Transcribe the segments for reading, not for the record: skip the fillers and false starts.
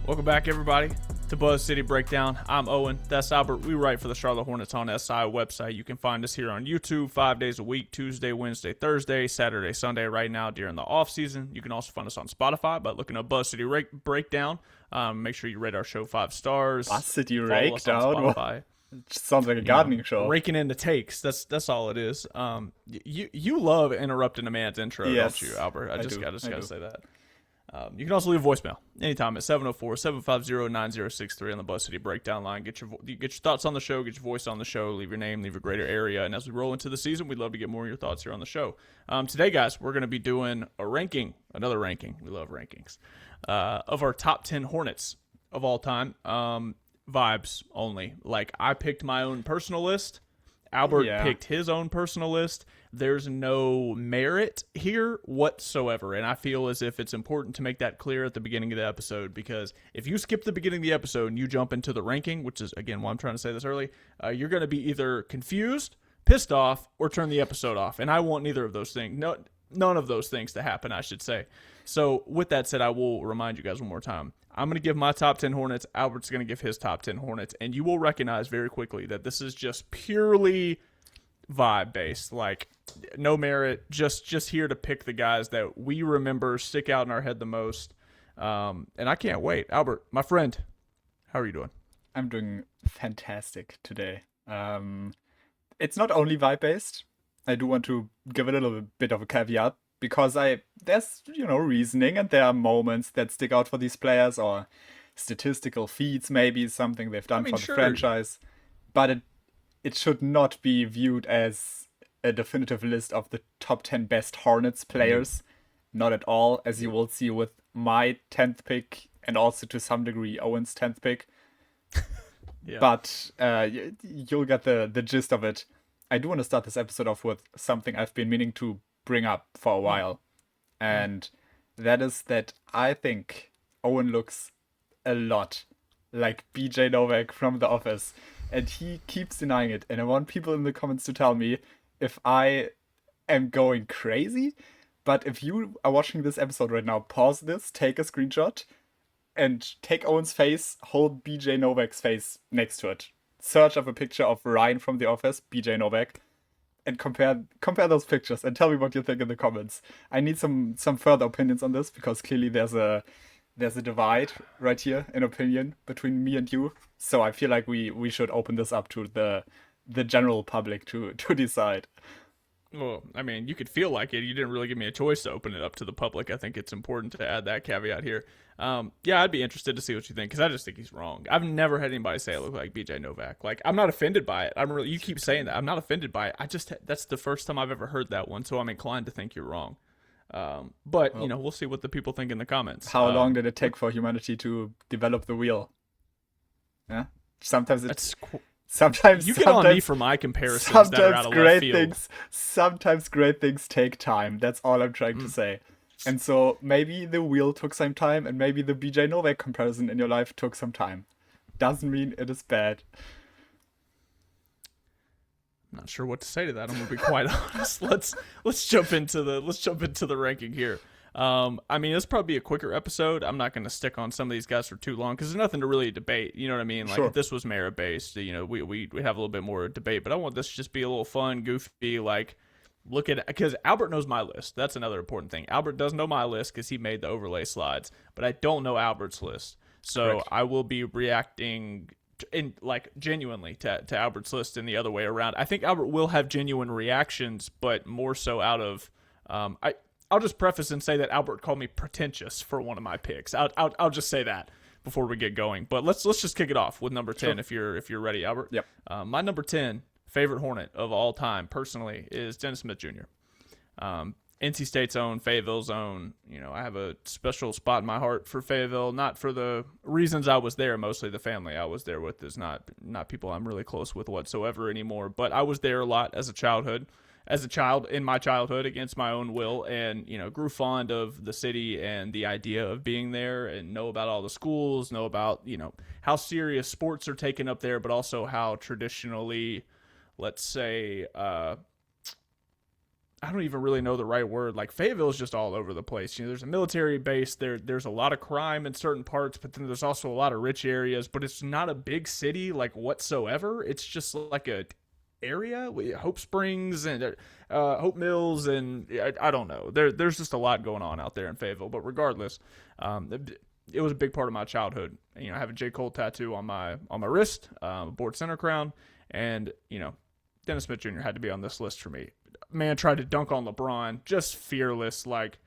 Welcome back, everybody, to Buzz City Breakdown. I'm Owen. That's Albert. We write for the Charlotte Hornets on SI website. You can find us here on YouTube 5 days a week, Tuesday, Wednesday, Thursday, Saturday, Sunday, right now during the off season. You can also find us on Spotify by looking up Buzz City Breakdown. Make sure you rate our show 5 stars. Buzz City Follow us on Breakdown? Spotify. It sounds like a gardening show. Raking in the takes. That's all it is. You love interrupting a man's intro, Yes, don't you, Albert? I just gotta do. say that. You can also leave a voicemail anytime at 704-750-9063 on the Buzz City Breakdown line. Get your thoughts on the show, get your voice on the show, leave your name, leave a greater area. And as we roll into the season, we'd love to get more of your thoughts here on the show. Today, guys, we're going to be doing another ranking. We love rankings of our top 10 Hornets of all time. Vibes only. Like, I picked my own personal list. Albert picked his own personal list. There's no merit here whatsoever, and I feel as if it's important to make that clear at the beginning of the episode, because if you skip the beginning of the episode and you jump into the ranking, which is, again, why I'm trying to say this early, you're going to be either confused, pissed off, or turn the episode off, and I want neither of those things. None of those things to happen, I should say. So with that said, I will remind you guys one more time. I'm going to give my top 10 Hornets. Albert's going to give his top 10 Hornets. And you will recognize very quickly that this is just purely vibe-based. Like, no merit. Just here to pick the guys that we remember, stick out in our head the most. And I can't wait. Albert, my friend, how are you doing? I'm doing fantastic today. It's not only vibe-based. I do want to give a little bit of a caveat, because there's reasoning, and there are moments that stick out for these players, or statistical feats, maybe something they've done for the franchise, but it should not be viewed as a definitive list of the top 10 best Hornets players. Not at all, as you will see with my 10th pick, and also to some degree Owen's 10th pick. Yeah. But you'll get the gist of it. I do want to start this episode off with something I've been meaning to bring up for a while. And that is that I think Owen looks a lot like BJ Novak from The Office. And he keeps denying it. And I want people in the comments to tell me if I am going crazy. But if you are watching this episode right now, pause this, take a screenshot, and take Owen's face, hold BJ Novak's face next to it. Search up a picture of Ryan from The Office, BJ Novak, and compare those pictures and tell me what you think in the comments. I need some further opinions on this, because clearly there's a divide right here in opinion between me and you. So I feel like we should open this up to the general public to decide. Well, I mean, you could feel like it. You didn't really give me a choice to open it up to the public. I think it's important to add that caveat here. Yeah, I'd be interested to see what you think, because I just think he's wrong. I've never had anybody say I look like BJ Novak. Like, I'm not offended by it. You keep saying that. I'm not offended by it. That's the first time I've ever heard that one, so I'm inclined to think you're wrong. But, we'll see what the people think in the comments. How long did it take for humanity to develop the wheel? Yeah, sometimes you get on me for my comparisons that are out of left field. Sometimes great things take time. That's all I'm trying to say. And so maybe the wheel took some time, and maybe the BJ Novak comparison in your life took some time. Doesn't mean it is bad. I'm not sure what to say to that. I'm gonna be quite honest. Let's jump into the ranking here. I mean, it's probably a quicker episode. I'm not going to stick on some of these guys for too long, because there's nothing to really debate. You know what I mean? Like, sure. If this was merit based, we have a little bit more debate. But I want this to just be a little fun, goofy. Like, look at, because Albert knows my list. That's another important thing. Albert does know my list because he made the overlay slides, but I don't know Albert's list. So correct. I will be reacting genuinely to Albert's list and the other way around. I think Albert will have genuine reactions, but more so out of I'll just preface and say that Albert called me pretentious for one of my picks. I'll just say that before we get going. But let's just kick it off with number 10 sure. if you're ready, Albert. Yep. My number 10 favorite Hornet of all time, personally, is Dennis Smith Jr. NC State's own, Fayetteville's own. I have a special spot in my heart for Fayetteville, not for the reasons I was there. Mostly the family I was there with is not people I'm really close with whatsoever anymore. But I was there a lot as a child in my childhood against my own will, and grew fond of the city and the idea of being there, and know about all the schools, know about how serious sports are taken up there, but also how traditionally, let's say, I don't even really know the right word. Like Fayetteville is just all over the place. There's a military base there. There's a lot of crime in certain parts, but then there's also a lot of rich areas. But it's not a big city like whatsoever. It's just like a area with Hope Springs and Hope Mills, and I don't know. There's just a lot going on out there in Fayetteville. But regardless, it was a big part of my childhood. I have a J. Cole tattoo on my wrist, board center crown, and Dennis Smith Jr. had to be on this list for me. Man tried to dunk on LeBron, just fearless. Like,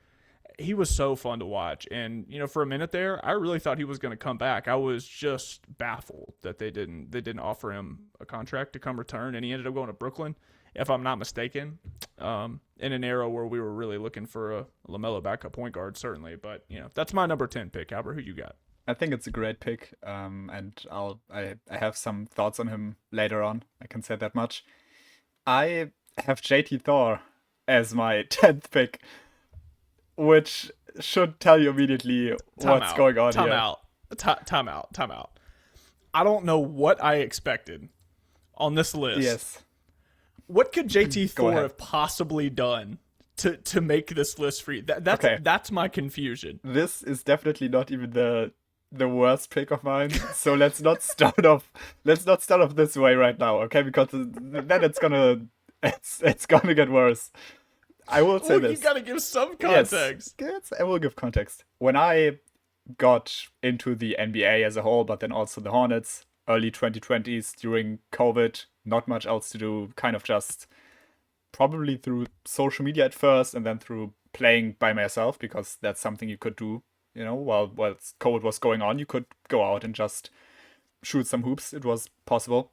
he was so fun to watch. And, for a minute there, I really thought he was going to come back. I was just baffled that they didn't offer him a contract to come return. And he ended up going to Brooklyn, if I'm not mistaken, in an era where we were really looking for a LaMelo backup point guard, certainly. But, that's my number 10 pick. Albert, who you got? I think it's a great pick, and I have some thoughts on him later on. I can say that much. I have JT Thor as my 10th pick, which should tell you immediately what's going on here. Time out. I don't know what I expected on this list. Yes. What could JT Thor have possibly done to make this list for you? That's my confusion. This is definitely not even the worst pick of mine. So let's not start off this way right now, okay? Because then it's gonna get worse. I will say this. You gotta give some context. Yes, I will give context. When I got into the NBA as a whole, but then also the Hornets, early 2020s during COVID, not much else to do, kind of just probably through social media at first and then through playing by myself, because that's something you could do, while COVID was going on. You could go out and just shoot some hoops. It was possible.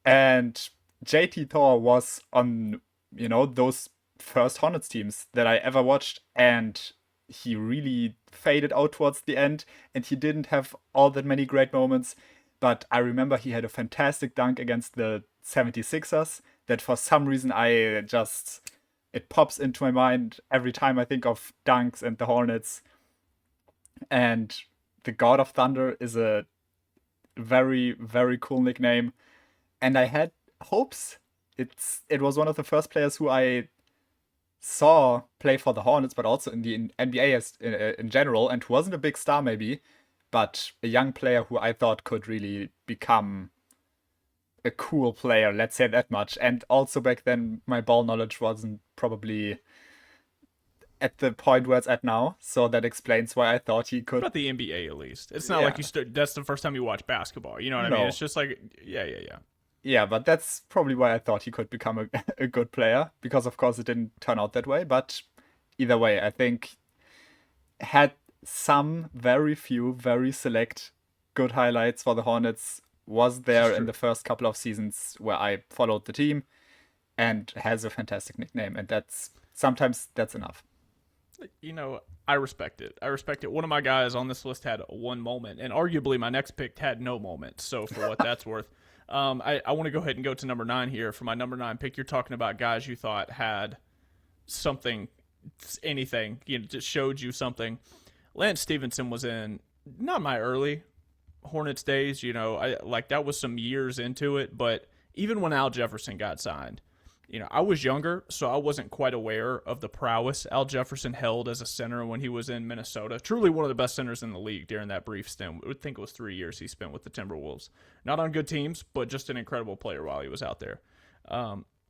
And JT Thor was on, those first Hornets teams that I ever watched, and he really faded out towards the end, and he didn't have all that many great moments. But I remember he had a fantastic dunk against the 76ers that for some reason it pops into my mind every time I think of dunks and the Hornets. And the God of Thunder is a very, very cool nickname. And I had hopes. It was one of the first players who I saw play for the Hornets, but also in the NBA in general, and who wasn't a big star maybe, but a young player who I thought could really become a cool player, let's say that much. And also back then, my ball knowledge wasn't probably at the point where it's at now, so that explains why I thought he could. About the NBA at least. It's not like that's the first time you watch basketball. You know what I mean? It's just like, yeah. Yeah, but that's probably why I thought he could become a good player, because of course it didn't turn out that way. But either way, I think had some very few, very select good highlights for the Hornets, was there in the first couple of seasons where I followed the team, and has a fantastic nickname. And sometimes that's enough. I respect it. One of my guys on this list had one moment, and arguably my next pick had no moment. So for what that's worth. I want to go ahead and go to number 9 here. For my number 9 pick, you're talking about guys you thought had something, anything, just showed you something. Lance Stevenson was in not my early Hornets days, that was some years into it, but even when Al Jefferson got signed, I was younger, so I wasn't quite aware of the prowess Al Jefferson held as a center when he was in Minnesota. Truly one of the best centers in the league during that brief stint. I would think it was 3 years he spent with the Timberwolves. Not on good teams, but just an incredible player while he was out there.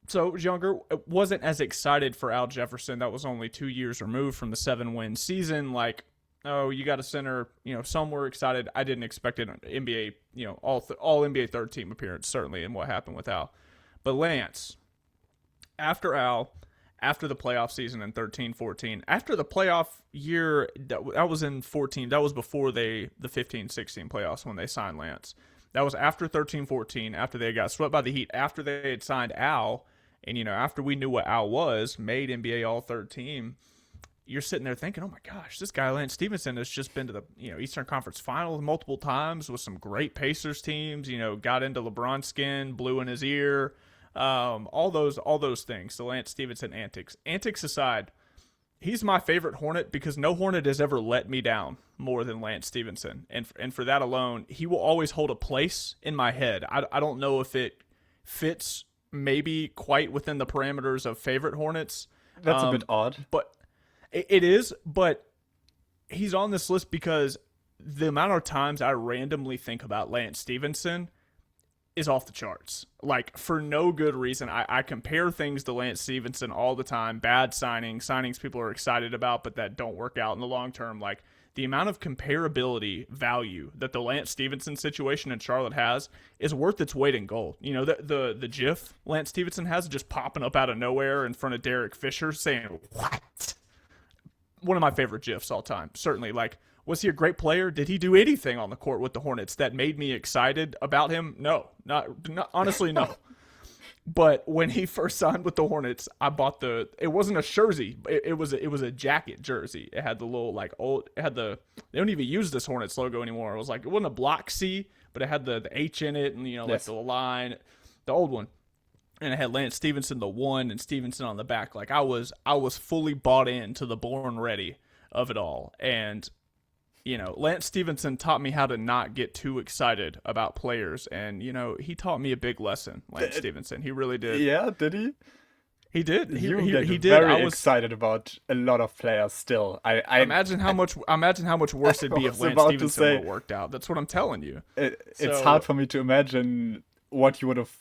So I was younger. I wasn't as excited for Al Jefferson. That was only 2 years removed from the 7-win season. Like, oh, you got a center. Some were excited. I didn't expect an NBA, all NBA third team appearance, certainly, in what happened with Al. But Lance, after Al, after the playoff season in 13-14, after the playoff year, that was in 14, that was before the 15-16 playoffs when they signed Lance. That was after 13-14, after they got swept by the Heat, after they had signed Al, and, after we knew what Al was, made NBA All-Third Team. You're sitting there thinking, oh my gosh, this guy Lance Stevenson has just been to the Eastern Conference Finals multiple times with some great Pacers teams, got into LeBron's skin, blew in his ear. All those things. The Lance Stevenson antics aside, he's my favorite Hornet because no Hornet has ever let me down more than Lance Stevenson. And for that alone, he will always hold a place in my head. I don't know if it fits maybe quite within the parameters of favorite Hornets. That's a bit odd. But it is, but he's on this list because the amount of times I randomly think about Lance Stevenson is off the charts. Like, for no good reason. I compare things to Lance Stevenson all the time. Bad signings people are excited about, but that don't work out in the long term. Like, the amount of comparability value that the Lance Stevenson situation in Charlotte has is worth its weight in gold. You know, the GIF Lance Stevenson has just popping up out of nowhere in front of Derek Fisher saying, "What?" One of my favorite GIFs all time. Certainly, like, was he a great player? Did he do anything on the court with the Hornets that made me excited about him? No, not honestly, no. But when he first signed with the Hornets, I bought it wasn't a jersey. It was a jacket jersey. It had the little, like, they don't even use this Hornets logo anymore. It was like, it wasn't a block C, but it had the H in it and, like the line, the old one. And it had Lance Stevenson, the 1, and Stevenson on the back. Like, I was fully bought into the born ready of it all. And, Lance Stevenson taught me how to not get too excited about players. And, he taught me a big lesson, Lance Stevenson. He really did. Yeah, did he? He did. He did. Very excited about a lot of players still. I imagine how much worse it'd be if Lance Stevenson would have worked out. That's what I'm telling you. It's hard for me to imagine what you would have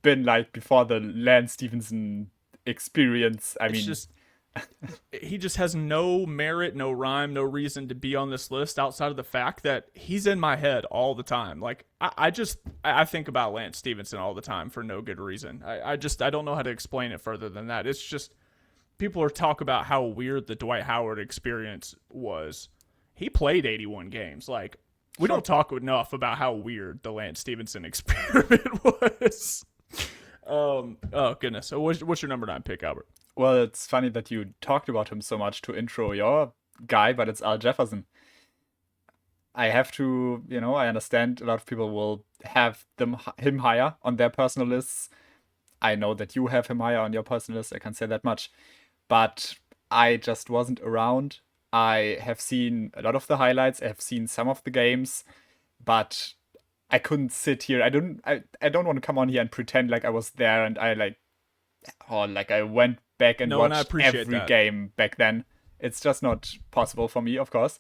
been like before the Lance Stevenson experience. He just has no merit, no rhyme, no reason to be on this list outside of the fact that he's in my head all the time. Like, I think about Lance Stevenson all the time for no good reason. I don't know how to explain it further than that. It's just, people are talk about how weird the Dwight Howard experience was. He played 81 games. Like, we don't talk enough about how weird the Lance Stevenson experiment was. Oh goodness. So what's your number 9 pick, Albert? Well, it's funny that you talked about him so much to intro your guy, but it's Al Jefferson. I have to, I understand a lot of people will have him higher on their personal lists. I know that you have him higher on your personal list. I can say that much. But I just wasn't around. I have seen a lot of the highlights. I have seen some of the games, but I couldn't sit here. I don't want to come on here and pretend like I was there and I went back and watched every game back then. It's just not possible for me, of course.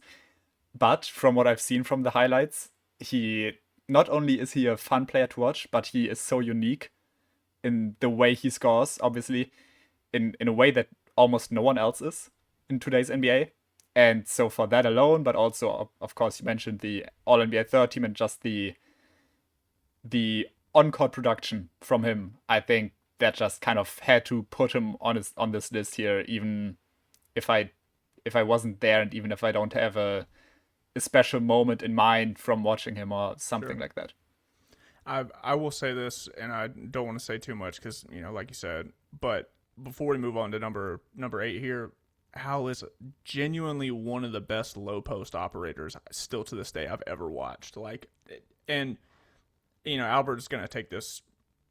But from what I've seen from the highlights, he not only is he a fun player to watch, but he is so unique in the way he scores, obviously, in a way that almost no one else is in today's NBA. And so for that alone, but also, of course, you mentioned the All-NBA third team and just the on-court production from him, I think that just kind of had to put him on this list here, even if I wasn't there and even if I don't have a special moment in mind from watching him or something like that. I will say this, and I don't want to say too much because, like you said, but before we move on to number 8 here, Hal is genuinely one of the best low post operators still to this day I've ever watched. Albert is going to take this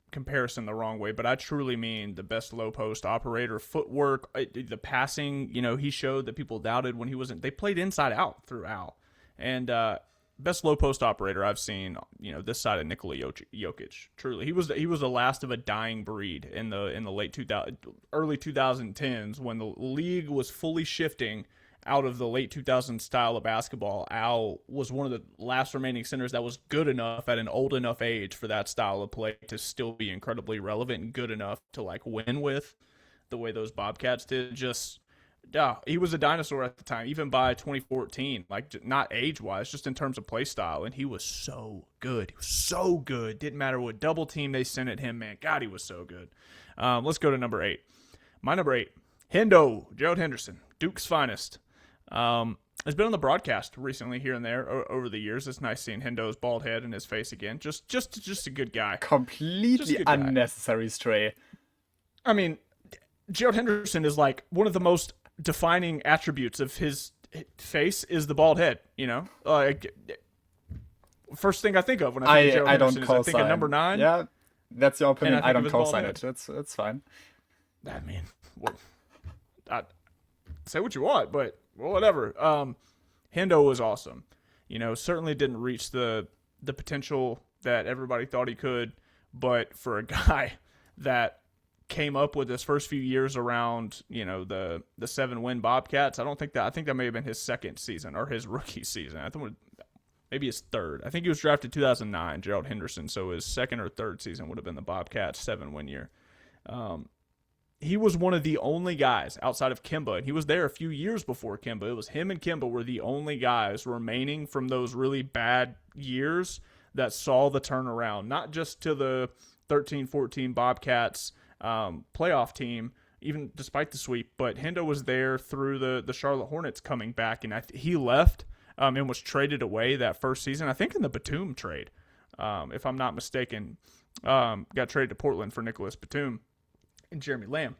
comparison the wrong way, but I truly mean the best low post operator. Footwork, the passing, he showed that people doubted when he wasn't. They played inside out through Al. And best low post operator I've seen, this side of Nikola Jokic. Truly, he was the last of a dying breed in the late early 2010s when the league was fully shifting out of the late 2000s style of basketball. Al was one of the last remaining centers that was good enough at an old enough age for that style of play to still be incredibly relevant and good enough to win with the way those Bobcats did. He was a dinosaur at the time, even by 2014, not age-wise, just in terms of play style, and he was so good. He was so good. Didn't matter what double team they sent at him, man. God, he was so good. Let's go to number 8. My number 8, Gerald Henderson, Duke's finest. Has been on the broadcast recently here and there over the years. It's nice seeing Hendo's bald head and his face again. Just a good guy. Completely unnecessary stray. I mean, Gerald Henderson is one of the most defining attributes of his face is the bald head. First thing I think of when I think of Gerald Henderson is I think of number 9. Yeah, that's your opinion. I don't co-sign it. It's fine. I mean, say what you want, but whatever. Hendo was awesome. Certainly didn't reach the potential that everybody thought he could, but for a guy that came up with his first few years around, the 7-win Bobcats. I think that may have been his second season or his rookie season. I think maybe his third. I think he was drafted 2009, Gerald Henderson. So his second or third season would have been the Bobcats' 7-win year. He was one of the only guys outside of Kemba, and he was there a few years before Kemba. It was him and Kemba were the only guys remaining from those really bad years that saw the turnaround, not just to the 13-14 Bobcats playoff team, even despite the sweep, but Hendo was there through the Charlotte Hornets coming back, and he left and was traded away that first season, I think in the Batum trade, if I'm not mistaken. Got traded to Portland for Nicholas Batum and Jeremy Lamb.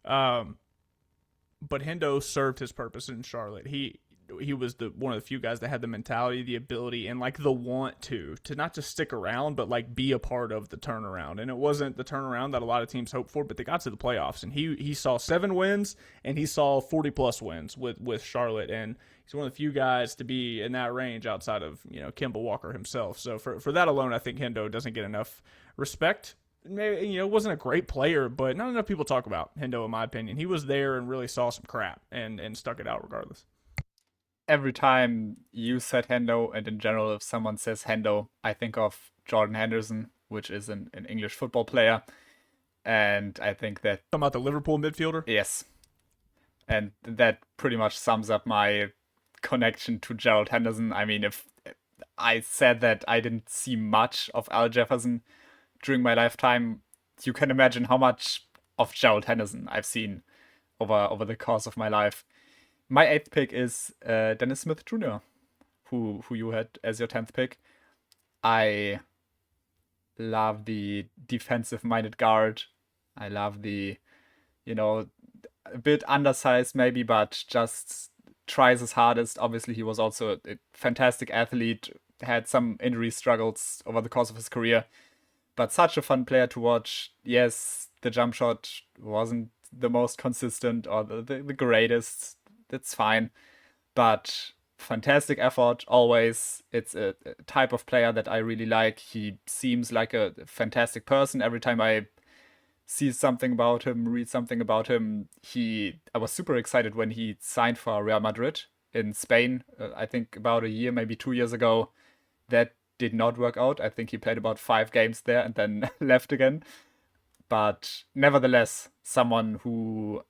But Hendo served his purpose in Charlotte. He was one of the few guys that had the mentality, the ability, and like the want to not just stick around, but like be a part of the turnaround. And it wasn't the turnaround that a lot of teams hoped for, but they got to the playoffs. And he saw 7 wins and he saw 40+ wins with Charlotte. And he's one of the few guys to be in that range outside of Kemba Walker himself. So for that alone, I think Hendo doesn't get enough respect. Maybe, wasn't a great player, but not enough people talk about Hendo, in my opinion. He was there and really saw some crap and stuck it out regardless. Every time you said Hendo, and in general, if someone says Hendo, I think of Jordan Henderson, which is an English football player. And I think that... Talking about the Liverpool midfielder? Yes. And that pretty much sums up my connection to Gerald Henderson. I mean, if I said that I didn't see much of Al Jefferson during my lifetime, you can imagine how much of Gerald Henderson I've seen over the course of my life. My 8th pick is Dennis Smith Jr., who you had as your 10th pick. I love the defensive-minded guard. I love the, a bit undersized maybe, but just tries his hardest. Obviously, he was also a fantastic athlete, had some injury struggles over the course of his career, but such a fun player to watch. Yes, the jump shot wasn't the most consistent or the greatest. That's fine, but fantastic effort always. It's a type of player that I really like. He seems like a fantastic person. Every time I see something about him, read something about him, I was super excited when he signed for Real Madrid in Spain. I think about a year, maybe 2 years ago. That did not work out. I think he played about 5 games there and then left again. But nevertheless, someone who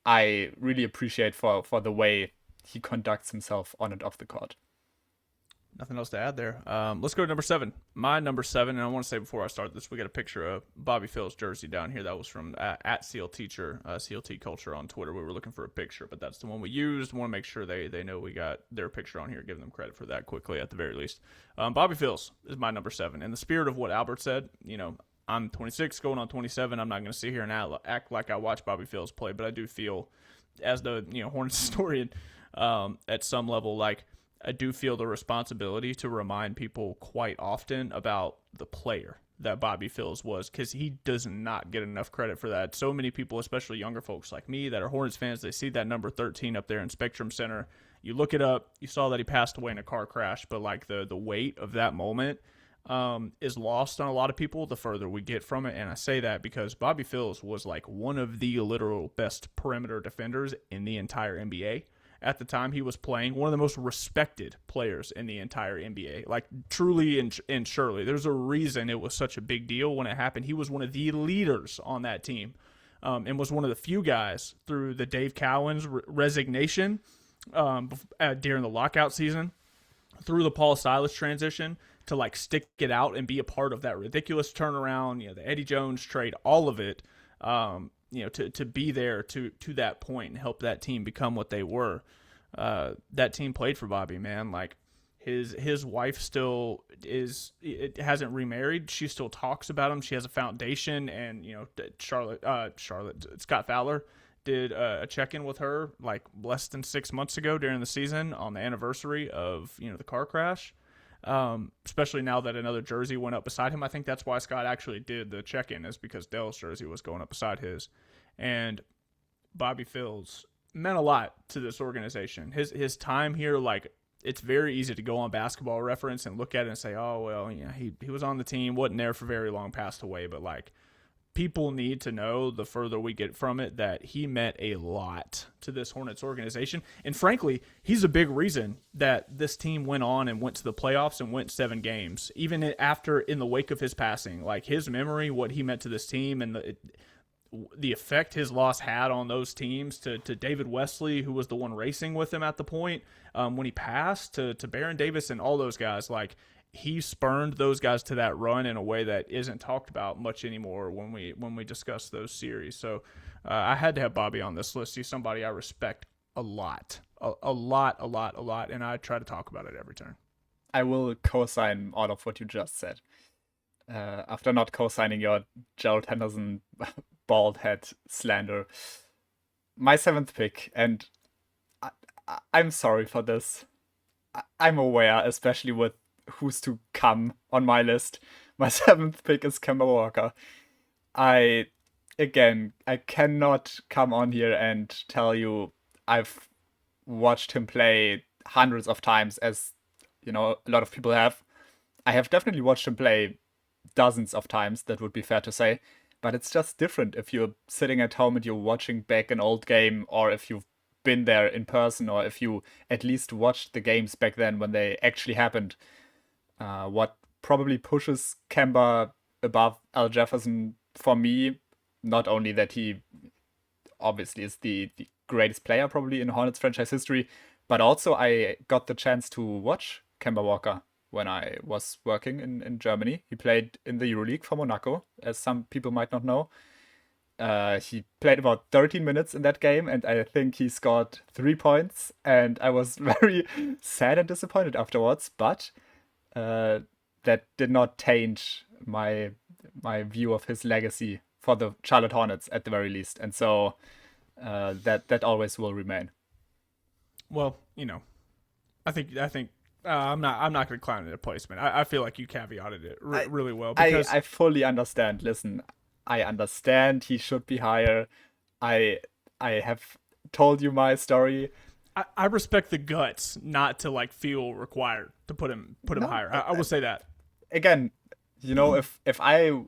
I really appreciate for the way he conducts himself on and off the court. Nothing else to add there. Let's go to number 7. My number 7, and I want to say before I start this, we got a picture of Bobby Phil's jersey down here. That was from at Seal Teacher, CLT Culture on Twitter. We were looking for a picture, but that's the one we used. Want to make sure they know we got their picture on here. Give them credit for that quickly at the very least. Bobby Phil's is my number 7. In the spirit of what Albert said, I'm 26, going on 27. I'm not going to sit here and act like I watch Bobby Phil's play, but I do feel, as the Hornets historian, at some level, like I do feel the responsibility to remind people quite often about the player that Bobby Phil's was, because he does not get enough credit for that. So many people, especially younger folks like me that are Hornets fans, they see that number 13 up there in Spectrum Center. You look it up, you saw that he passed away in a car crash, but like the weight of that moment is lost on a lot of people the further we get from it. And I say that because Bobby Phil's was like one of the literal best perimeter defenders in the entire NBA. At the time he was playing, one of the most respected players in the entire NBA. Like truly and surely. There's a reason it was such a big deal when it happened. He was one of the leaders on that team and was one of the few guys through the Dave Cowan's resignation during the lockout season, through the Paul Silas transition, to like stick it out and be a part of that ridiculous turnaround, the Eddie Jones trade, all of it, to be there to that point and help that team become what they were. That team played for Bobby, man. Like his wife still hasn't remarried. She still talks about him. She has a foundation, and Scott Fowler did a check-in with her like less than 6 months ago during the season on the anniversary of the car crash. Especially now that another jersey went up beside him. I think that's why Scott actually did the check-in, is because Dale's jersey was going up beside his. And Bobby Phil's meant a lot to this organization. His time here, like, it's very easy to go on Basketball Reference and look at it and say, oh, well, he was on the team, wasn't there for very long, passed away. But, like, people need to know, the further we get from it, that he meant a lot to this Hornets organization. And frankly, he's a big reason that this team went on and went to the playoffs and went 7 games, even after, in the wake of his passing. Like, his memory, what he meant to this team, and the effect his loss had on those teams, to David Wesley, who was the one racing with him at the point when he passed, to Baron Davis and all those guys. Like, he spurned those guys to that run in a way that isn't talked about much anymore when we discuss those series. So I had to have Bobby on this list. He's somebody I respect a lot, and I try to talk about it every turn. I will co-sign all of what you just said. After not co-signing your Gerald Henderson bald head slander, my 7th pick, and I'm sorry for this. I'm aware, especially with who's to come on my list. My 7th pick is Kemba Walker. I cannot come on here and tell you I've watched him play hundreds of times, as a lot of people have. I have definitely watched him play dozens of times, that would be fair to say, but it's just different if you're sitting at home and you're watching back an old game, or if you've been there in person, or if you at least watched the games back then when they actually happened. What probably pushes Kemba above Al Jefferson for me, not only that he obviously is the greatest player probably in Hornets franchise history, but also I got the chance to watch Kemba Walker when I was working in Germany. He played in the EuroLeague for Monaco, as some people might not know. He played about 13 minutes in that game, and I think he scored 3 points, and I was very sad and disappointed afterwards, but that did not taint my view of his legacy for the Charlotte Hornets at the very least, and so that always will remain. Well, I think I'm not going to clown it a placement. I feel like you caveated it really well. Because I fully understand. Listen, I understand he should be higher. I have told you my story. I respect the guts not to feel required to put him higher. I will say that. Again, if I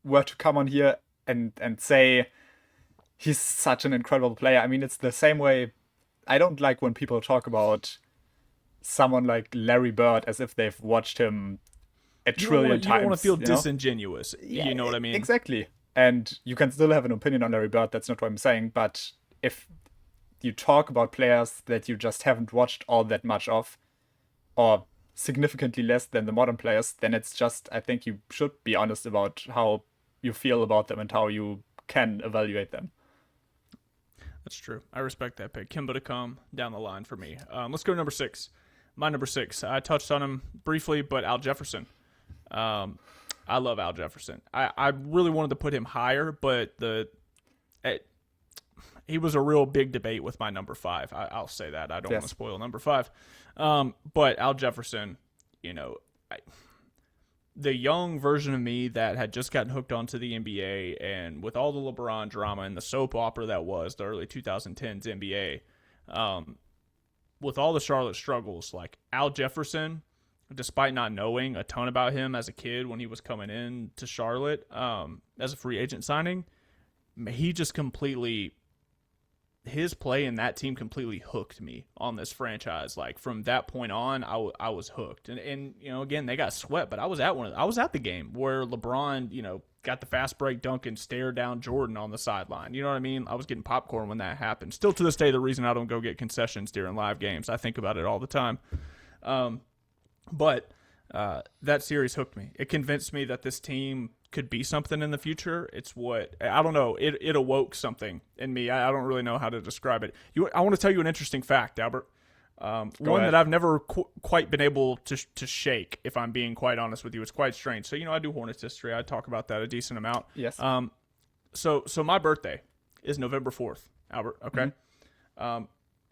were to come on here and say he's such an incredible player, I mean, it's the same way. I don't like when people talk about someone like Larry Bird as if they've watched him a trillion times. You don't want to feel disingenuous. Yeah, you know what I mean? Exactly. And you can still have an opinion on Larry Bird. That's not what I'm saying. But if you talk about players that you just haven't watched all that much of, or significantly less than the modern players, then it's just, I think you should be honest about how you feel about them and how you can evaluate them. That's true. I respect that pick. Kemba to come down the line for me. Let's go to number 6. My number 6. I touched on him briefly, but Al Jefferson. I love Al Jefferson. I really wanted to put him higher, but he was a real big debate with my number 5. I'll say that. I don't want to spoil number 5. But Al Jefferson, the young version of me that had just gotten hooked onto the NBA, and with all the LeBron drama and the soap opera that was the early 2010s NBA, with all the Charlotte struggles, like Al Jefferson, despite not knowing a ton about him as a kid when he was coming in to Charlotte as a free agent signing, he just completely, his play in that team completely hooked me on this franchise. Like, from that point on, I was hooked. And again, they got swept, but I was at the game where LeBron, got the fast break dunk and stared down Jordan on the sideline. You know what I mean? I was getting popcorn when that happened. Still to this day, the reason I don't go get concessions during live games. I think about it all the time. But that series hooked me. It convinced me that this team could be something in the future. It's what, I don't know, it awoke something in me. I don't really know how to describe it. I want to tell you an interesting fact, Albert. One that I've never quite been able to shake, if I'm being quite honest with you. It's quite strange. So, I do Hornets history. I talk about that a decent amount. Yes. So my birthday is November 4th, Albert, okay? Mm-hmm.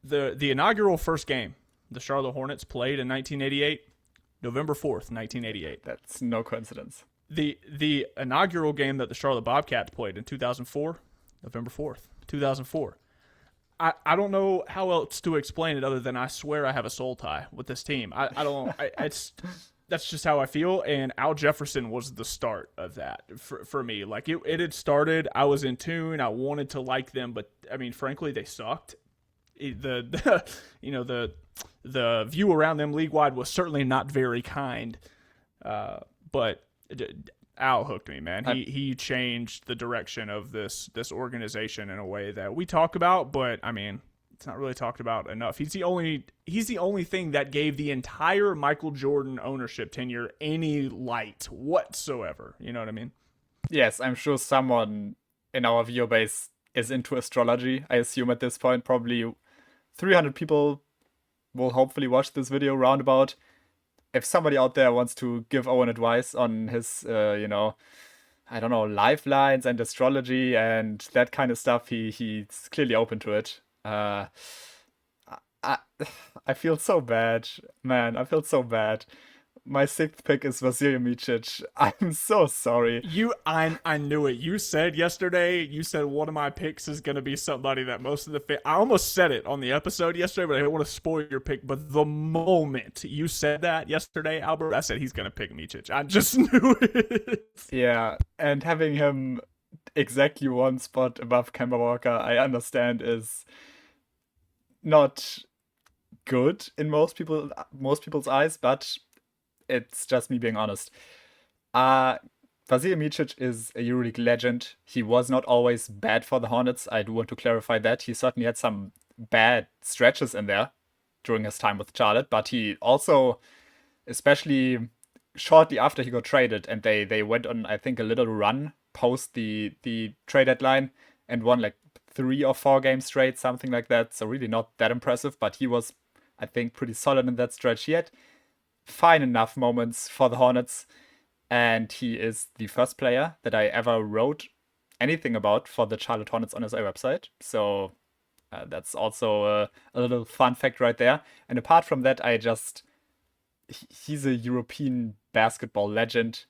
The inaugural first game the Charlotte Hornets played in 1988, November 4th, 1988. That's no coincidence. The inaugural game that the Charlotte Bobcats played in 2004, November 4th, 2004. I don't know how else to explain it other than I swear I have a soul tie with this team. that's just how I feel. And Al Jefferson was the start of that for me. Like it had started. I was in tune. I wanted to like them, but I mean, frankly, they sucked. The you know the view around them league wide was certainly not very kind. But Al hooked me, man. He changed the direction of this organization in a way that we talk about, but I mean, it's not really talked about enough. He's the only thing that gave the entire Michael Jordan ownership tenure any light whatsoever. You know what I mean? Yes, I'm sure someone in our viewer base is into astrology. I assume at this point, probably 300 people will hopefully watch this video roundabout. If somebody out there wants to give Owen advice on his, I don't know, lifelines and astrology and that kind of stuff, he's clearly open to it. I feel so bad, man. I feel so bad. My 6th pick is Vasilij Micic. I'm so sorry. I knew it. You said yesterday, one of my picks is going to be somebody that most of the I almost said it on the episode yesterday, but I didn't want to spoil your pick. But the moment you said that yesterday, Albert, I said he's going to pick Micic. I just knew it. Yeah, and having him exactly one spot above Kemba Walker, I understand is not good in most people's eyes, but it's just me being honest. Vasilij Micic is a EuroLeague legend. He was not always bad for the Hornets. I do want to clarify that. He certainly had some bad stretches in there during his time with Charlotte, but he also, especially shortly after he got traded, and they went on, I think, a little run post the trade deadline and won like 3 or 4 games straight, something like that. So really not that impressive, but he was, I think, pretty solid in that stretch. He had fine enough moments for the Hornets, and he is the first player that I ever wrote anything about for the Charlotte Hornets on his website. So that's also a little fun fact right there. And apart from that, he's a European basketball legend.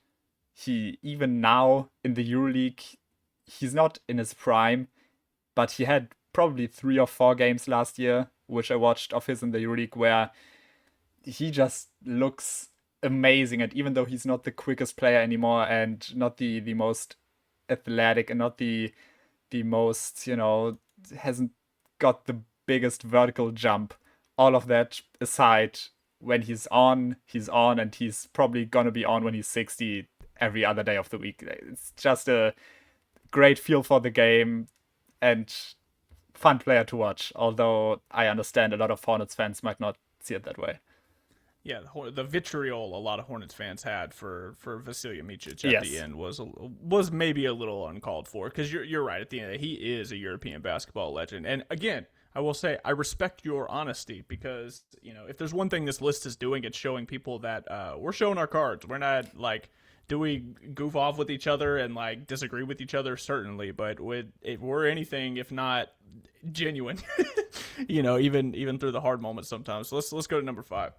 He, even now in the EuroLeague, he's not in his prime, but he had probably 3 or 4 games last year, which I watched of his in the EuroLeague, where he just looks amazing. And even though he's not the quickest player anymore and not the most athletic and not the most, hasn't got the biggest vertical jump, all of that aside, when he's on, and he's probably going to be on when he's 60 every other day of the week. It's just a great feel for the game and fun player to watch, although I understand a lot of Hornets fans might not see it that way. Yeah, the vitriol a lot of Hornets fans had for Vasilij Micic at the end was maybe a little uncalled for, because you're right. At the end, he is a European basketball legend. And again, I will say I respect your honesty, because if there's one thing this list is doing, it's showing people that we're showing our cards. We're not like, do we goof off with each other and like disagree with each other? Certainly, but we're anything if not genuine, even through the hard moments sometimes. So let's go to number 5.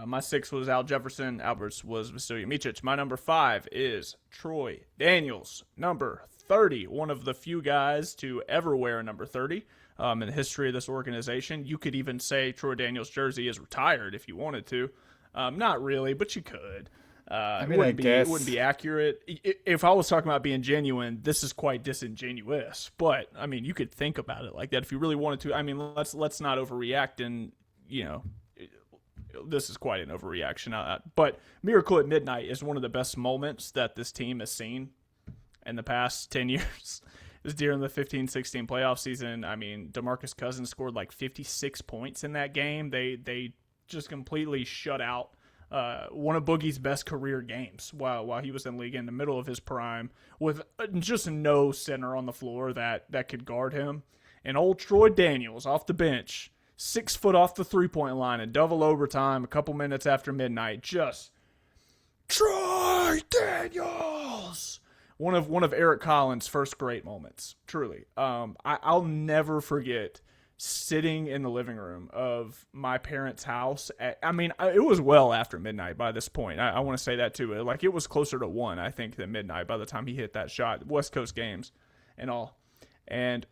My 6 was Al Jefferson. Albert's was Vasilij Micic. My number 5 is Troy Daniels, number 30. One of the few guys to ever wear a number 30 in the history of this organization. You could even say Troy Daniels' jersey is retired if you wanted to. Not really, but you could. I mean, it wouldn't be accurate. If I was talking about being genuine, this is quite disingenuous. But I mean, you could think about it like that if you really wanted to. I mean, let's not overreact, and this is quite an overreaction. But Miracle at Midnight is one of the best moments that this team has seen in the past 10 years. It was during the 15-16 playoff season. I mean, DeMarcus Cousins scored like 56 points in that game. They just completely shut out one of Boogie's best career games while he was in the league in the middle of his prime, with just no center on the floor that could guard him. And old Troy Daniels off the bench, 6 foot off the 3-point line in double overtime a couple minutes after midnight. Just Troy Daniels! One of Eric Collins' first great moments, truly. I'll never forget sitting in the living room of my parents' house. It was well after midnight by this point. I want to say that too. Like, it was closer to 1, I think, than midnight by the time he hit that shot. West Coast games and all. And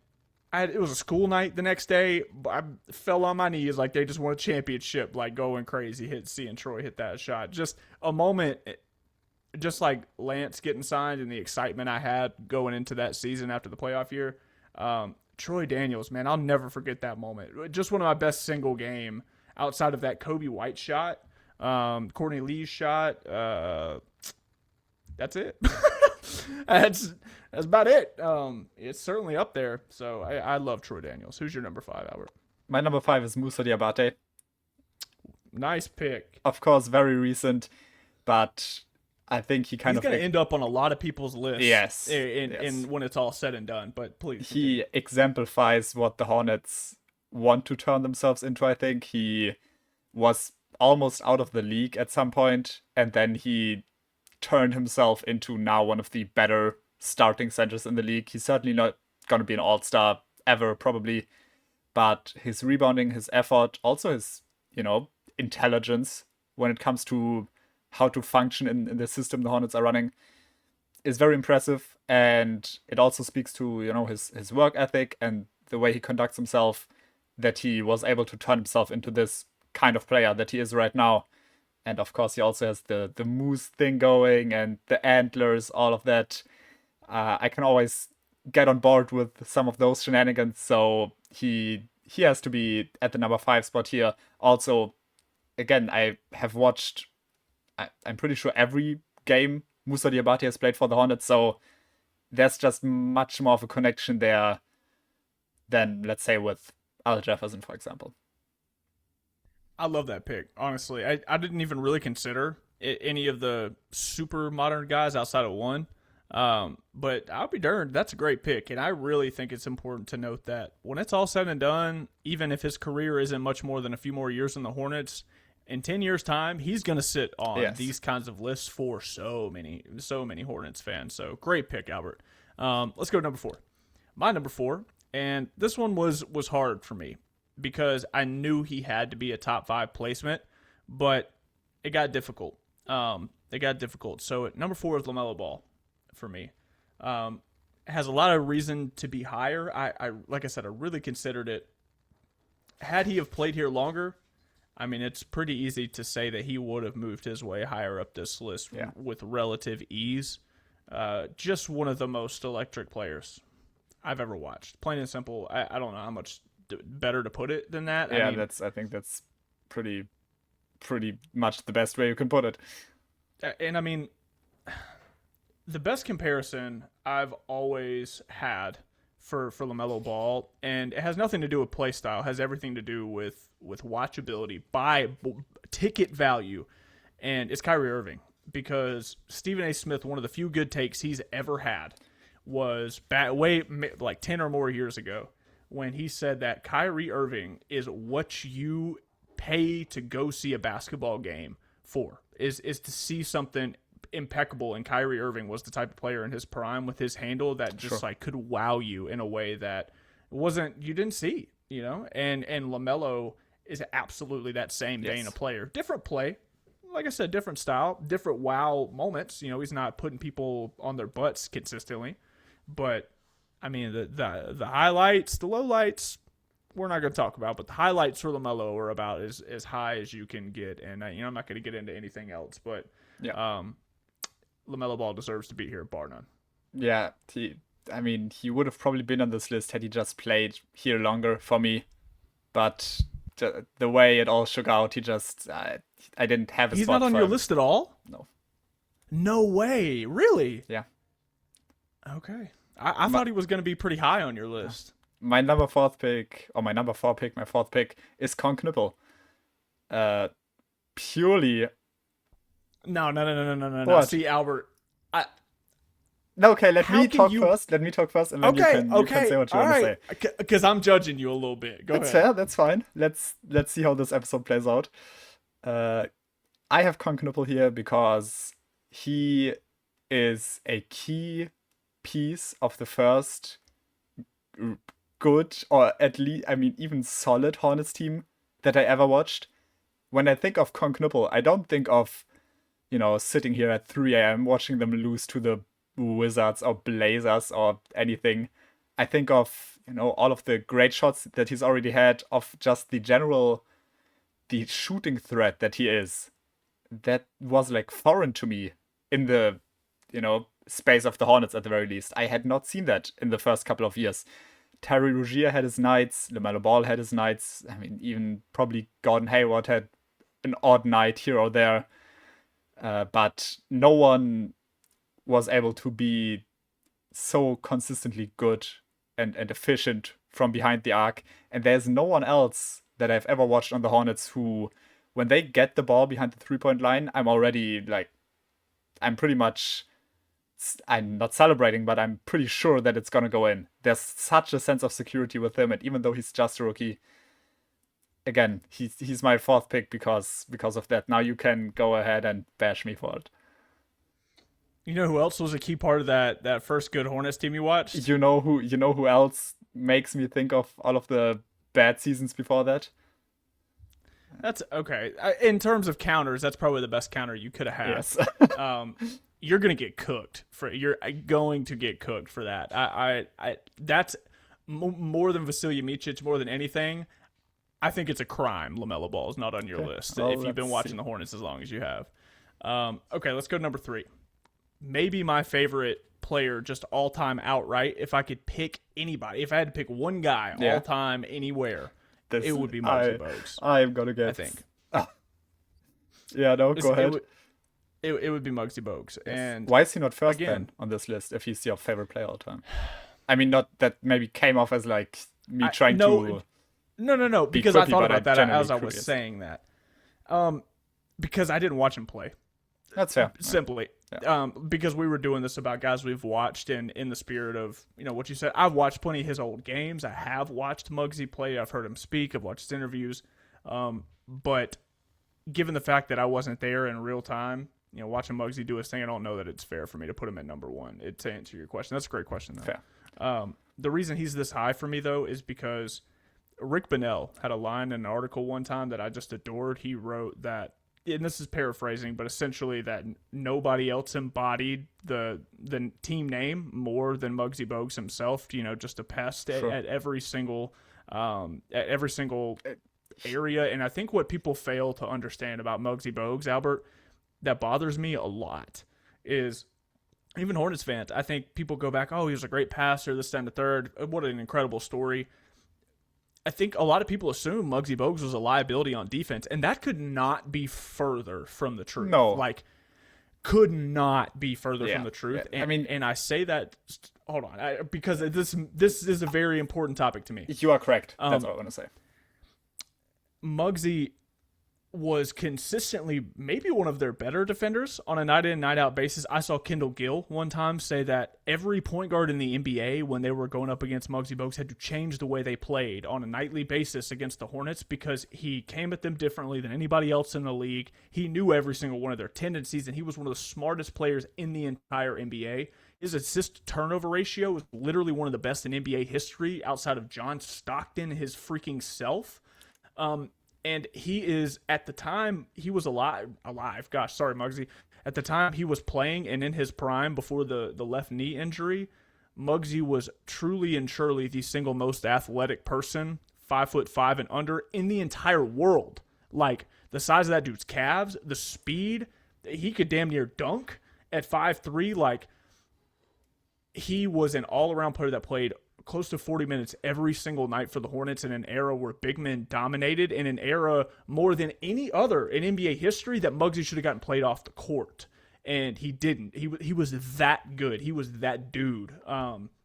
it was a school night the next day. I fell on my knees like they just won a championship, like going crazy, seeing Troy hit that shot. Just a moment, just like Lance getting signed and the excitement I had going into that season after the playoff year. Troy Daniels, man, I'll never forget that moment. Just one of my best single game outside of that Kobe White shot, Courtney Lee's shot. That's it. that's about it. It's certainly up there. So I love Troy Daniels. Who's your number 5, Albert? My number 5 is Musa Diabate. Nice pick. Of course, very recent, but I think he's going to end up on a lot of people's lists. Yes. In when it's all said and done. But please. He exemplifies what the Hornets want to turn themselves into, I think. He was almost out of the league at some point, and then he turned himself into now one of the better starting centers in the league. He's certainly not going to be an all-star ever, probably, but his rebounding, his effort, also his, intelligence when it comes to how to function in the system the Hornets are running is very impressive. And it also speaks to, his work ethic and the way he conducts himself, that he was able to turn himself into this kind of player that he is right now. And of course, he also has the moose thing going and the antlers, all of that. I can always get on board with some of those shenanigans. So he has to be at the number 5 spot here. Also, again, I have watched, I'm pretty sure every game Musa Diabate has played for the Hornets. So there's just much more of a connection there than, let's say, with Al Jefferson, for example. I love that pick. Honestly, I didn't even really consider any of the super modern guys outside of one. But I'll be darned, that's a great pick. And I really think it's important to note that when it's all said and done, even if his career isn't much more than a few more years in the Hornets, in 10 years' time, he's going to sit on these kinds of lists for so many Hornets fans. So great pick, Albert. Let's go to number 4. My number 4, and this one was hard for me, because I knew he had to be a top 5 placement, but it got difficult. So at number 4 is LaMelo Ball for me. Has a lot of reason to be higher. I like I said, I really considered it. Had he have played here longer, I mean, it's pretty easy to say that he would have moved his way higher up this list with relative ease. Just one of the most electric players I've ever watched. Plain and simple. I don't know how much better to put it than that. Yeah, I think that's pretty much the best way you can put it. And I mean, the best comparison I've always had for LaMelo Ball, and it has nothing to do with play style, it has everything to do with watchability, by ticket value, and it's Kyrie Irving. Because Stephen A. Smith, one of the few good takes he's ever had, was way like 10 or more years ago, when he said that Kyrie Irving is what you pay to go see a basketball game for, is to see something impeccable. And Kyrie Irving was the type of player in his prime with his handle that just like could wow you in a way that you didn't see, and LaMelo is absolutely that same vein of player. Different play, like I said, different style, different wow moments. He's not putting people on their butts consistently, but I mean, the highlights, the lowlights, we're not going to talk about, but the highlights for LaMelo are about as high as you can get. And, I'm not going to get into anything else, but LaMelo Ball deserves to be here, bar none. Yeah, he would have probably been on this list had he just played here longer for me. But the way it all shook out, I didn't have a spot for him. He's not on your list at all? No. No way. Really? Yeah. Okay. I thought he was going to be pretty high on your list. My number 4 pick, my 4th pick is Con Knipple. Purely. No. See, Albert. Okay, let me talk first, and then you can say what you want to say. Because I'm judging you a little bit. Go ahead. That's fair. That's fine. Let's see how this episode plays out. I have Con Knipple here because he is a key piece of the first good, or at least, even solid Hornets team that I ever watched. When I think of Con Knipple, I don't think of, sitting here at 3 a.m. watching them lose to the Wizards or Blazers or anything. I think of, all of the great shots that he's already had, of just the shooting threat that he is. That was like foreign to me in the, space of the Hornets at the very least. I had not seen that in the first couple of years. Terry Rozier had his nights, LaMelo Ball had his nights. I mean, even probably Gordon Hayward had an odd night here or there. But no one was able to be so consistently good and efficient from behind the arc. And there's no one else that I've ever watched on the Hornets who, when they get the ball behind the 3-point line, I'm already like, I'm not celebrating, but I'm pretty sure that it's gonna go in. There's such a sense of security with him, and even though he's just a rookie, again, he's my fourth pick because of that. Now you can go ahead and bash me for it. You know who else was a key part of that first good Hornets team you watched? You know who else makes me think of all of the bad seasons before that? That's okay. In terms of counters, that's probably the best counter you could have had. Yes. You're gonna get cooked for. You're going to get cooked for that. That's more than Vasilija Micic, more than anything. I think it's a crime. LaMelo Ball is not on your list Well, if you've been watching the Hornets as long as you have. Okay, let's go to number 3. Maybe my favorite player, just all time outright. If I could pick anybody, if I had to pick one guy all time anywhere, it would be Muggsy Bogues. I'm gonna get. I think. Yeah, no, go ahead. It would be Muggsy Bogues. And why is he not first again, then on this list if he's your favorite player all time? I mean, not that maybe came off as like me trying to. No. Be Because quippy, I thought but about that genuinely as I was curious. saying that. Because I didn't watch him play. That's fair. Simply. Yeah. Because we were doing this about guys we've watched, and in the spirit of what you said, I've watched plenty of his old games. I have watched Muggsy play. I've heard him speak. I've watched his interviews. But given the fact that I wasn't there in real time, watching Muggsy do his thing, I don't know that it's fair for me to put him at number 1. To answer your question, that's a great question though. Fair. The reason he's this high for me though is because Rick Bonnell had a line in an article one time that I just adored. He wrote that, and this is paraphrasing, but essentially that nobody else embodied the team name more than Muggsy Bogues himself. Just a pest at every single area. And I think what people fail to understand about Muggsy Bogues, Albert, that bothers me a lot is, even Hornets fans, I think people go back, oh, he was a great passer, this, that, and the third. What an incredible story. I think a lot of people assume Muggsy Bogues was a liability on defense, and that could not be further from the truth. No. Could not be further from the truth. Yeah. And I say that, hold on, because this is a very important topic to me. You are correct. That's all I want to say. Muggsy was consistently maybe one of their better defenders on a night in, night out basis. I saw Kendall Gill one time say that every point guard in the NBA, when they were going up against Muggsy Bogues, had to change the way they played on a nightly basis against the Hornets because he came at them differently than anybody else in the league. He knew every single one of their tendencies, and he was one of the smartest players in the entire NBA. His assist turnover ratio was literally one of the best in NBA history outside of John Stockton, his freaking self. And he is, at the time, he was alive. Gosh, sorry, Muggsy. At the time he was playing and in his prime before the left knee injury, Muggsy was truly and surely the single most athletic person, 5'5" and under, in the entire world. Like, the size of that dude's calves, the speed, he could damn near dunk at 5'3". Like, he was an all-around player that played close to 40 minutes every single night for the Hornets in an era where big men dominated, in an era more than any other in NBA history that Muggsy should have gotten played off the court. And he didn't. He was that good. He was that dude.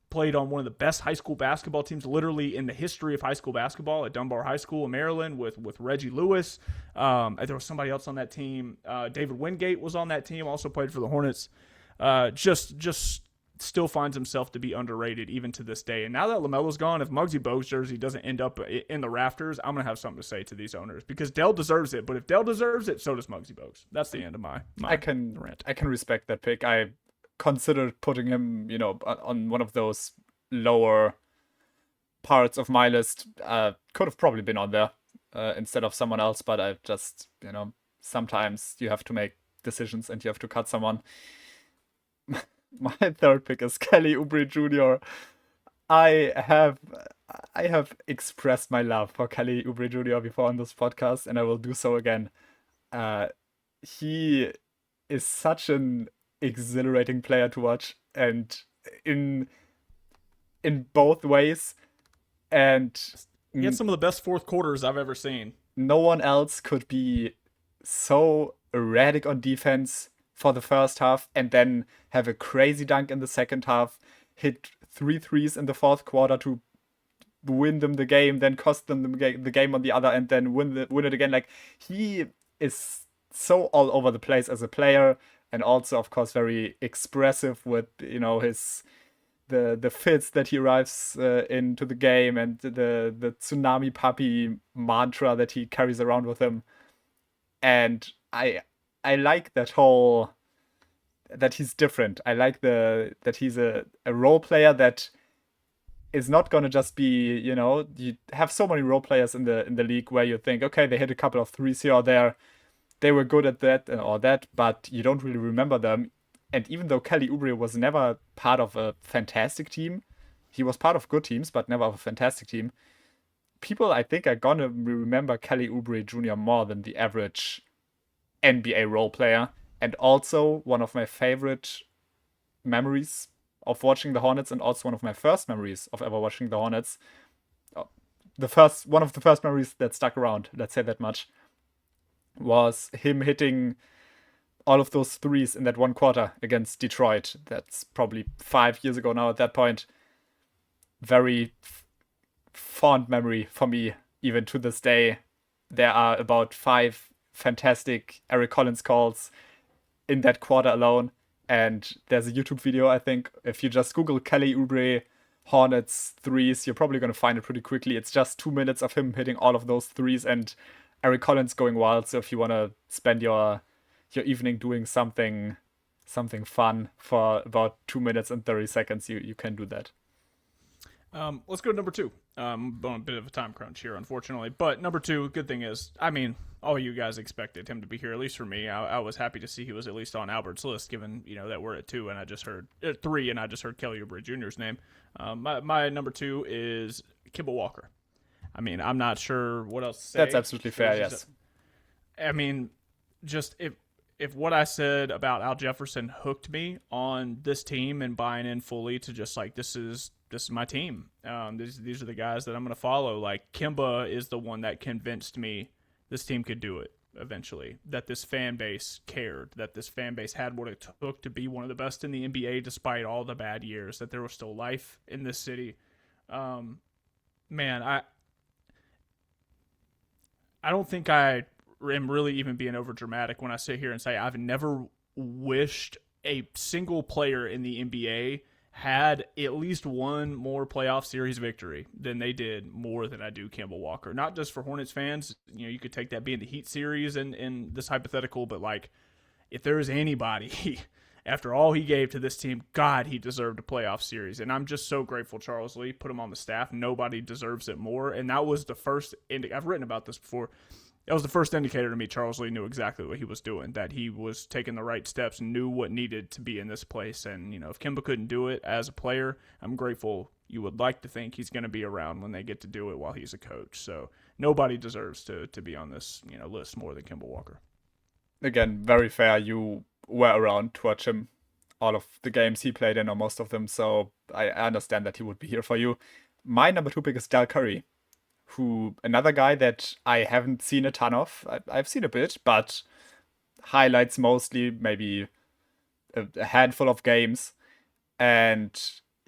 Played on one of the best high school basketball teams literally in the history of high school basketball at Dunbar High School in Maryland with Reggie Lewis. There was somebody else on that team. David Wingate was on that team, also played for the Hornets. Just still finds himself to be underrated even to this day. And now that LaMelo's gone, if Muggsy Bogues' jersey doesn't end up in the rafters, I'm going to have something to say to these owners because Dell deserves it. But if Dell deserves it, so does Muggsy Bogues. That's the end of my rant. I can respect that pick. I considered putting him, on one of those lower parts of my list. Could have probably been on there instead of someone else, but I just, sometimes you have to make decisions and you have to cut someone. My third pick is Kelly Oubre Jr. I have I have expressed my love for Kelly Oubre Jr. before on this podcast, and I will do so again. Uh, he is such an exhilarating player to watch, and in in both ways. And He had some of the best fourth quarters I've ever seen. no one else could be so erratic on defense for the first half and then have a crazy dunk in the second half, hit three threes in the fourth quarter to win them the game, then cost them the game on the other, and then win it again. Like, he is so all over the place as a player, and also of course very expressive with his the fits that he arrives into the game, and the tsunami puppy mantra that he carries around with him. And I like that whole that he's different. I like the that he's a role player that is not gonna just be, you have so many role players in the league where you think, okay, they hit a couple of threes here or there, they were good at that or that, but you don't really remember them. And even though Kelly Oubre was never part of a fantastic team, he was part of good teams, but never of a fantastic team. People, I think, are gonna remember Kelly Oubre Jr. more than the average NBA role player. And also one of my favorite memories of watching the Hornets, and also one of my first memories of ever watching the Hornets. One of the first memories that stuck around, let's say that much, was him hitting all of those threes in that one quarter against Detroit. That's probably 5 years ago now at that point. Very fond memory for me, even to this day. There are about 5 fantastic Eric Collins calls in that quarter alone. And there's a YouTube video, I think. If you just Google Kelly Oubre Hornets threes, you're probably going to find it pretty quickly. It's just 2 minutes of him hitting all of those threes and Eric Collins going wild. So if you want to spend your evening doing something fun for about 2 minutes and 30 seconds, you can do that. Let's go to number two. On a bit of a time crunch here, unfortunately. But number two, good thing is, I mean, all you guys expected him to be here, at least for me. I was happy to see he was at least on Albert's list, given that we're at two, and I just heard three, and I just heard Kelly Oubre Jr.'s name. My number two is Kemba Walker. I mean, I'm not sure what else to say. That's absolutely fair, yes. I mean, just if what I said about Al Jefferson hooked me on this team and buying in fully to just like this is my team. These are the guys that I'm going to follow. Like, Kemba is the one that convinced me this team could do it eventually, that this fan base cared, that this fan base had what it took to be one of the best in the NBA despite all the bad years, that there was still life in this city. Man, I don't think I am really even being over dramatic when I sit here and say I've never wished a single player in the NBA had at least one more playoff series victory than they did, more than I do Kemba Walker. Not just for Hornets fans. You could take that being the Heat series in this hypothetical, but like, if there is anybody after all he gave to this team, God, he deserved a playoff series. And I'm just so grateful Charles Lee put him on the staff. Nobody deserves it more. And that was the first I've written about this before. That was the first indicator to me Charles Lee knew exactly what he was doing, that he was taking the right steps, knew what needed to be in this place. And, if Kemba couldn't do it as a player, I'm grateful. You would like to think he's going to be around when they get to do it while he's a coach. So nobody deserves to be on this list more than Kemba Walker. Again, very fair. You were around to watch him all of the games he played in, or most of them, so I understand that he would be here for you. My number two pick is Del Curry, who, another guy that I haven't seen a ton of. I've seen a bit, but highlights mostly, maybe a handful of games. And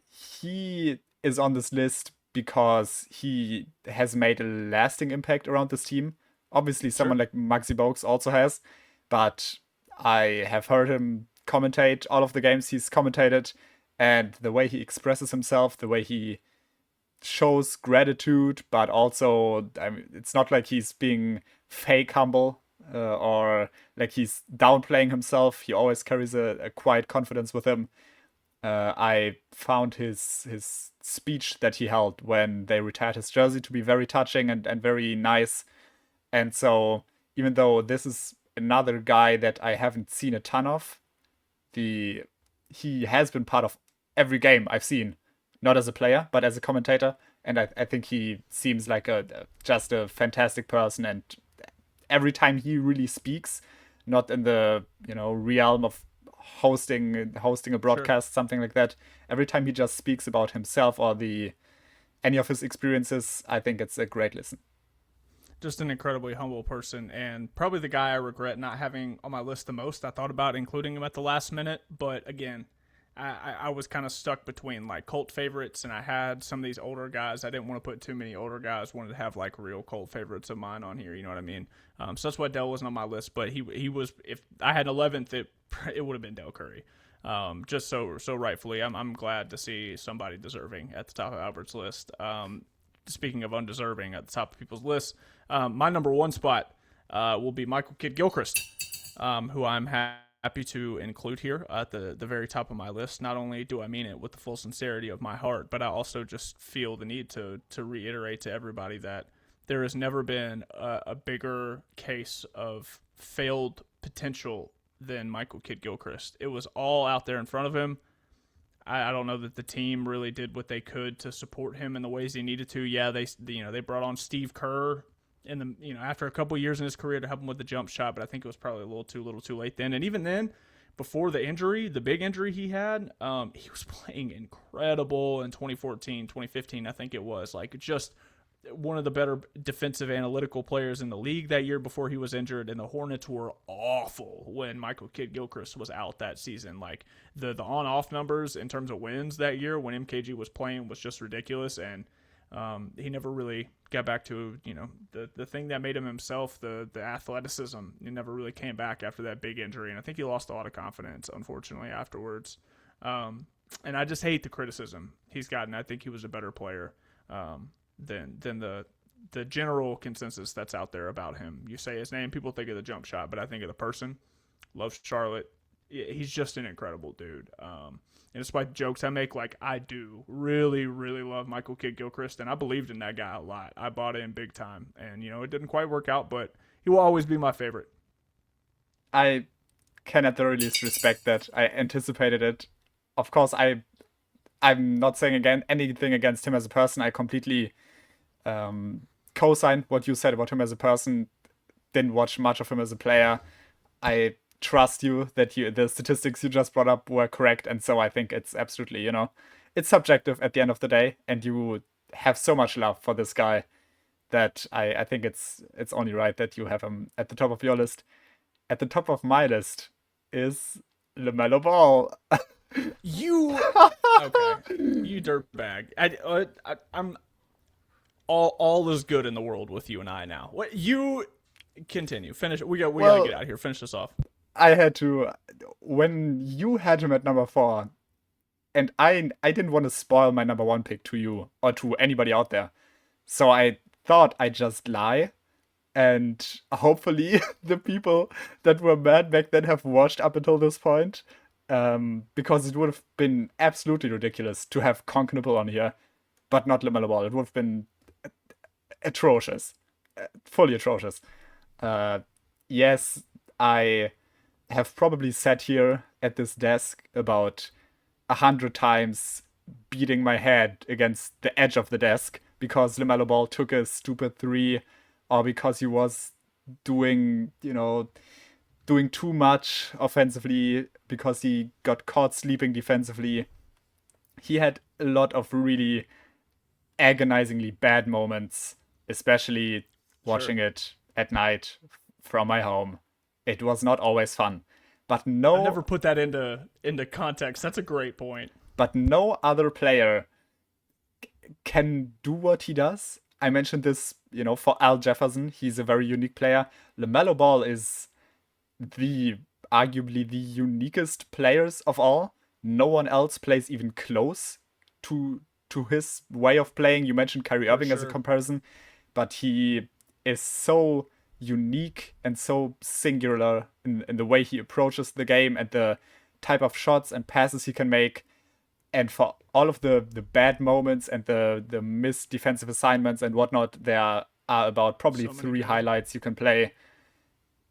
he is on this list because he has made a lasting impact around this team. Obviously, someone like Maxi Bogues also has, but I have heard him commentate all of the games he's commentated, and the way he expresses himself, the way he shows gratitude, but also, I mean, it's not like he's being fake humble or like he's downplaying himself. He always carries a quiet confidence with him. I found his speech that he held when they retired his jersey to be very touching and very nice. And so, even though this is another guy that I haven't seen a ton of, he has been part of every game I've seen not as a player, but as a commentator. And I think he seems like just a fantastic person. And every time he really speaks, not in the realm of hosting a Sure. broadcast, something like that. Every time he just speaks about himself or the any of his experiences, I think it's a great listen. Just an incredibly humble person, and probably the guy I regret not having on my list the most. I thought about including him at the last minute, but again, I was kind of stuck between like cult favorites, and I had some of these older guys. I didn't want to put too many older guys. Wanted to have like real cult favorites of mine on here. You know what I mean? So that's why Dell wasn't on my list, but he was. If I had 11th, it would have been Dell Curry. Just so rightfully, I'm glad to see somebody deserving at the top of Albert's list. Speaking of undeserving at the top of people's lists, my number one spot will be Michael Kidd Gilchrist, who I'm happy to include here at the very top of my list. Not only do I mean it with the full sincerity of my heart, but I also just feel the need to reiterate to everybody that there has never been a bigger case of failed potential than Michael Kidd Gilchrist. It was all out there in front of him. I don't know that the team really did what they could to support him in the ways he needed to. Yeah, they brought on Steve Kerr in the after a couple years in his career to help him with the jump shot, but I think it was probably a little too late then. And even then, before the injury, the big injury he had, he was playing incredible in 2014, 2015, I think it was. Like just one of the better defensive analytical players in the league that year before he was injured, and the Hornets were awful when Michael Kidd Gilchrist was out that season. Like the on-off numbers in terms of wins that year when MKG was playing was just ridiculous, and he never really got back to the thing that made him himself, the athleticism. He never really came back after that big injury, and I think he lost a lot of confidence, unfortunately, afterwards. And I just hate the criticism he's gotten. I think he was a better player. Than the general consensus that's out there about him. You say his name, people think of the jump shot, but I think of the person. Loves Charlotte. He's just an incredible dude. And despite the jokes I make, like I do really, really love Michael Kidd Gilchrist, and I believed in that guy a lot. I bought in big time, and it didn't quite work out, but he will always be my favorite. I can at the very least respect that. I anticipated it. Of course, I'm not saying again anything against him as a person. I completely co-sign what you said about him as a person. Didn't watch much of him as a player. I trust you that the statistics you just brought up were correct, and so I think it's absolutely, it's subjective at the end of the day, and you have so much love for this guy that I think it's only right that you have him at the top of your list. At the top of my list is LaMelo Ball. You okay? You dirtbag. I'm all is good in the world with you and I now. What you continue? Finish. We gotta get out of here. Finish this off. I had to when you had him at number 4, and I didn't want to spoil my number 1 pick to you or to anybody out there, so I thought I'd just lie, and hopefully the people that were mad back then have watched up until this point, because it would have been absolutely ridiculous to have Conquerable on here, but not LaMelo Ball. It would have been atrocious, fully atrocious. Yes, I have probably sat here at this desk about 100 times, beating my head against the edge of the desk because LaMelo Ball took a stupid 3, or because he was doing too much offensively, because he got caught sleeping defensively. He had a lot of really agonizingly bad moments, especially watching it at night from my home. It was not always fun. But I no, never put that into context. That's a great point. but no other player can do what he does. I mentioned this, for Al Jefferson. He's a very unique player. LaMelo Ball is arguably the uniquest players of all. No one else plays even close to his way of playing. You mentioned Kyrie Irving as a sure. comparison, but he is so unique and so singular in the way he approaches the game and the type of shots and passes he can make. And for all of the bad moments and the missed defensive assignments and whatnot, there are about probably So many 3 good. highlights you can play.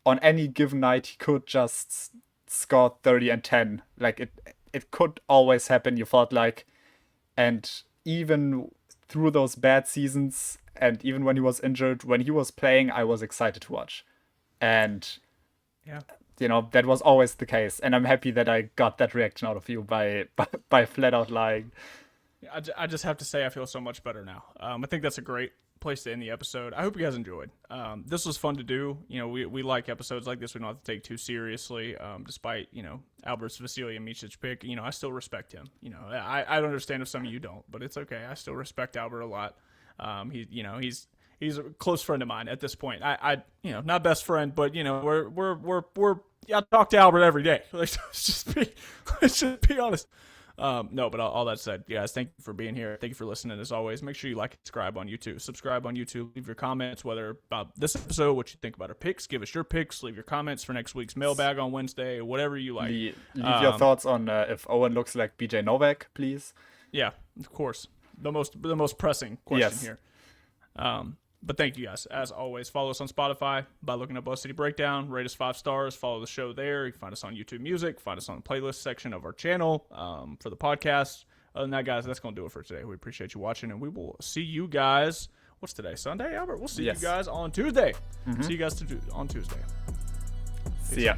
On any given night, he could just score 30 and 10. Like, it could always happen, you felt like. And even through those bad seasons, and even when he was injured, when he was playing, I was excited to watch. And Yeah. that was always the case. And I'm happy that I got that reaction out of you by flat out lying. I just have to say I feel so much better now. I think that's a great place to end the episode. I hope you guys enjoyed. This was fun to do. We like episodes like this. We don't have to take too seriously. Despite Albert's Vasilija Micic pick, I still respect him. I don't understand if some of you don't, but it's okay. I still respect Albert a lot. He's a close friend of mine at this point. I not best friend, but we're I talk to Albert every day. Let's just be honest. No, but all that said, guys, thank you for being here. Thank you for listening. As always, make sure you like and subscribe on YouTube. Subscribe on YouTube. Leave your comments, whether about this episode, what you think about our picks. Give us your picks. Leave your comments for next week's mailbag on Wednesday, whatever you like. Leave your thoughts on if Owen looks like BJ Novak, please. Yeah, of course. The most pressing question Yes. here. But thank you guys. As always, follow us on Spotify by looking up Buzz City Breakdown. Rate us 5 stars. Follow the show there. You can find us on YouTube Music. Find us on the playlist section of our channel for the podcast. Other than that, guys, that's going to do it for today. We appreciate you watching, and we will see you guys. What's today? Sunday, Albert? We'll see you guys on Tuesday. See you guys on Tuesday. See ya.